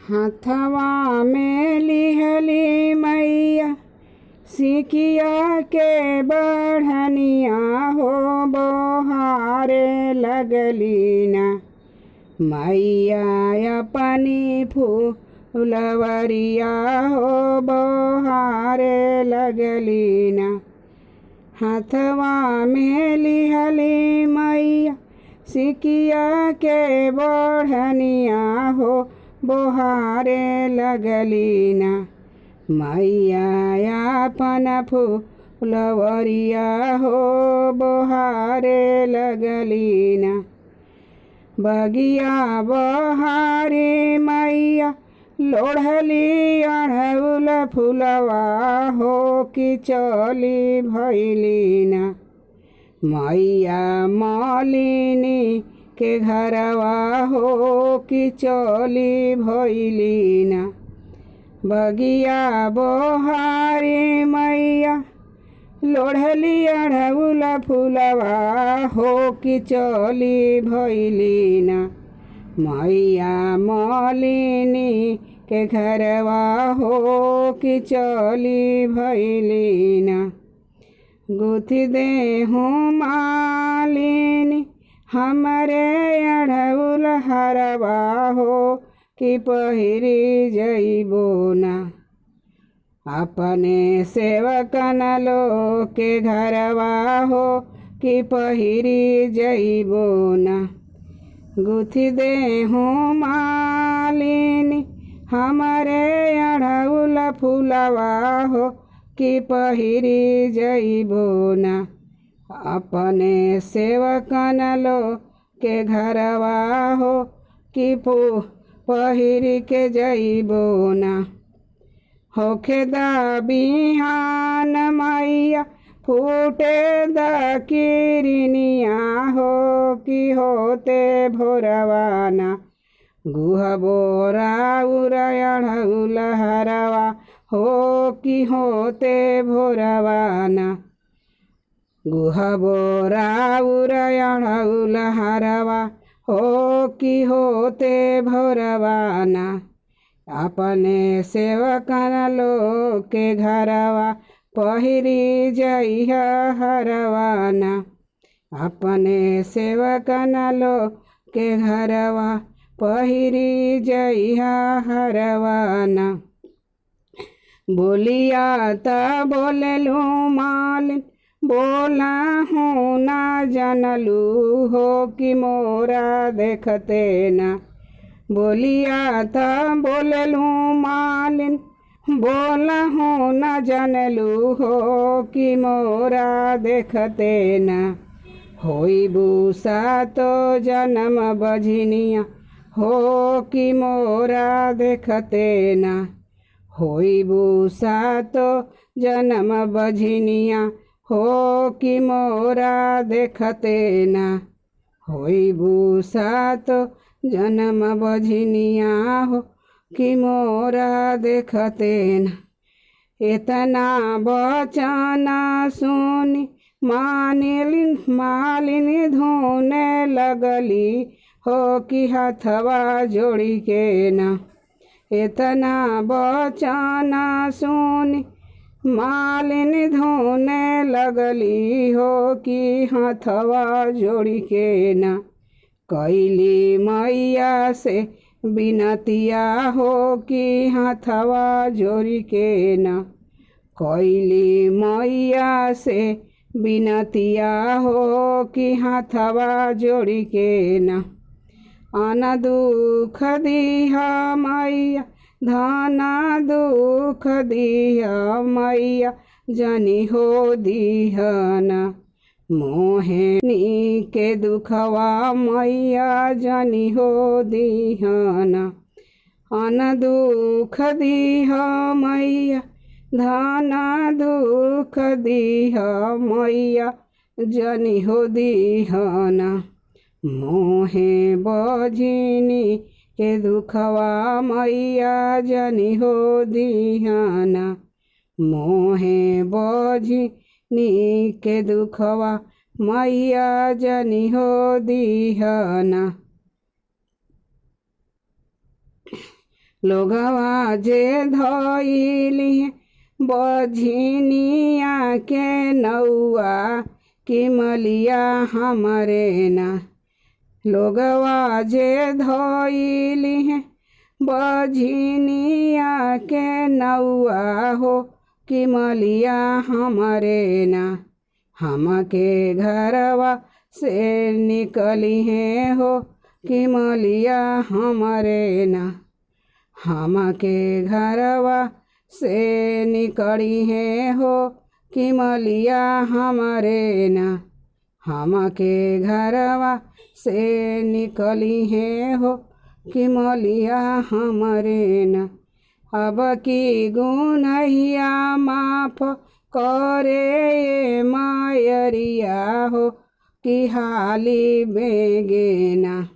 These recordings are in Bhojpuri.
हाथवा में लिहली मैया सिकिया के बढ़निया हो बोहारे लगली ना। मैया अपनी फूलवरिया हो बोहारे लगली ना। हाथवा में लिहली मैया सिकिया के बढ़निया हो बोहारे लगली ना। मैया अपन फूलवरिया हो बोहारे लगली ना। बगिया बहारे मैया लोढ़ली अढ़उल फुलवा हो कि चली भैली ना। मैया मालिनी के घरवा हो कि चली भैली ना। बगिया बहारे मैया लोढ़ली अढ़उल फुलवा हो कि चली भैली ना। मैया मालिनी के घरवा हो कि चली भैली ना। गुथी देहूँ मालिनी हमरे अढ़उल हरवा हो कि पहिरी जइबो ना। अपने सेवकन लो के घरवा हो कि पहिरी जइबो ना। गुथी देहूँ मालिनी हमरे अढ़उल फुलवा हो कि पहिरी जइबो ना। अपने सेवकन लो के घरवा हो कि पहिरी के जइबो ना। होखे दा बिहान मैया फूटे दा किरनिया हो कि होते भोरवाना। गुह बोरा उड़उल हरवा हो कि होते भोरवाना। गुह बोरा उड़उल हरवा हो कि होते भोरवाना। अपने सेवकन लो के घरवा पहिरी जइहा हरवाना। अपने सेवकन लो के घरवा पहिरी जइहा हरवाना। बोलिया ता बोललू मालिन बोला हूँ ना जनलू हो कि मोरा देखते ना। बोलिया था बोललू मालिन बोला हूँ न जानलू हो कि मोरा देखते ना। होई बूसा तो जन्म बझनिया हो कि मोरा देखते ना। होई बूसा तो जन्म बझनिया हो कि मोरा देखते ना। होई बूसा तो जन्म बझनिया हो कि मोरा देखते न। इतना बचना सुनी मालिनी धोने लगली हो कि हथवा जोड़ी के न। इतना बचना सुनी मालिनी धोने लगली हो कि हथवा जोड़ी के न। कैली मैया से बिनतिया हो कि हथवा जोड़ी के न। कैली मैया से बिनतिया हो कि हथवा जोड़ी के न। अन दुख दिहा मैया धना दुख दिहा मैया जनी हो दिहना। मोहिनी के दुखवा मैया जनी हो दिहना। अन दुख दिहा मैया धना दुख दिहा मैया जनी हो दिहना। मोहे बझिनी के दुखवा मैया जनी हो दिहना। मोहे बझिनी के दुखवा मैया जनी हो दिहना। लोगवा जे धइली बझिनिया के नौआ कि मलिया हमरे ना। लोगवा जे धइली बझिनिया के नौआ हो कि मलिया हमरे ना। हमके घरवा से निकली है हो कि मलिया हमरे ना। हमके घरवा से निकली है हो कि मलिया हमरे ना। हमके घरवा से निकली है हो कि मलिया हमरे ना। अब की गुनहिया माफ करे मायरिया हो कि हाली बेगेना।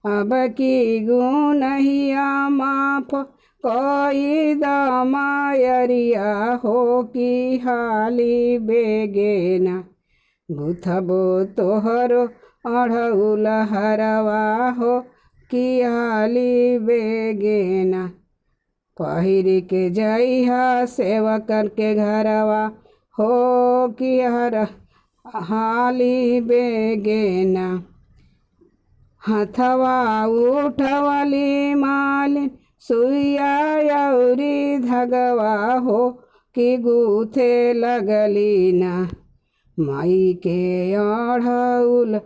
अब की गुनहिया माफ कोई मायरिया हो कि हाली बेगेना। गुथबो तोहरो अढ़उल हरवा हो कि हाली बेगेना। पहिर के जइहा सेवकन के घरवा हो कि हाली बेगेना। हथवा उठवली मालिन सुइया अउरी धगवा हो कि गूथे लगली ना। माई के अढ़उल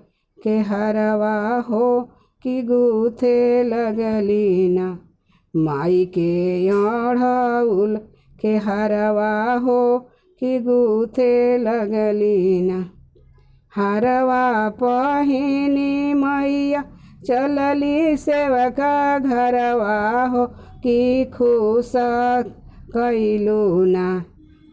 के हरवा हो कि गूथे लगली ना। माई के अढ़उल के हरवा हो कि गूथे लगली ना। हरवा पहिनी मैया चलली सेवका घरवा हो कि खुश कैलू ना।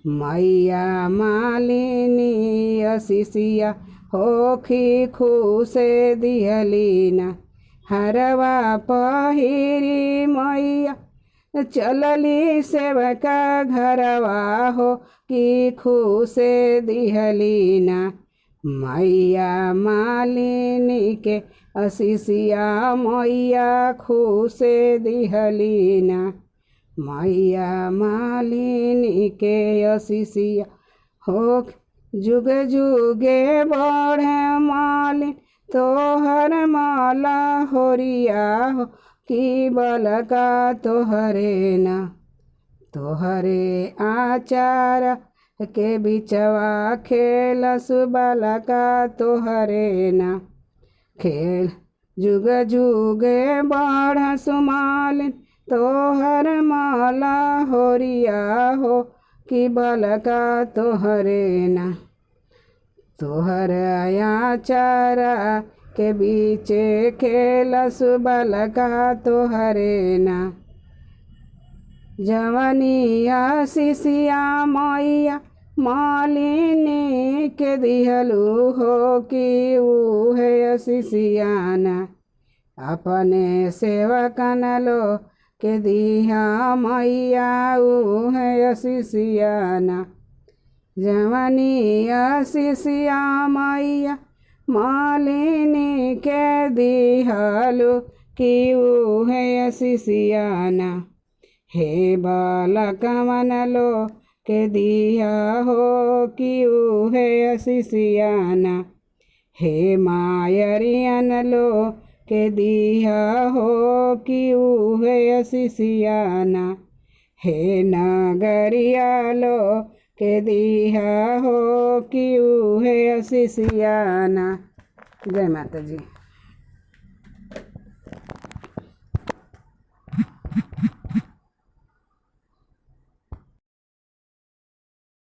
मैया मालिनी असिसिया हो कि खुश दिहली ना। हरवा पहिरी मैया चलली सेवका घरवा हो कि खुश दिहली ना। मैया मालिनी के असिसिया मैया खुश दिहली ना। मैया मालिनी के असिसिया हो जुग जुगे बढ़े मालिन तोहर माला होरिया हो कि बलका तोहरे ना। तोहरे आचार के बिचवा खेलस बालका तोहरे ना। खेल जुग जुगे बढ़स मालिन तोहर माला होरिया हो कि बालका तोहरे ना। तोहर आचार के बीचे खेलस बालका तोहरे ना। जवनिया सिसिया मैया मालिनी के दिहलू हो कि उहे सिसियाना। अपने सेवकन लो के दिहा मैया उहे सिसियाना। जवनिया सिसिया मैया मालिनी के दिहलू कि उहे सिसियाना। हे बालक मन लो के दिया हो कि उहे सिसियाना। हे मायरियन लो के दिया हो कि उहे सिसियाना। हे नगरिया लो के दिया हो कि उहे सिसियाना। जय माता जी।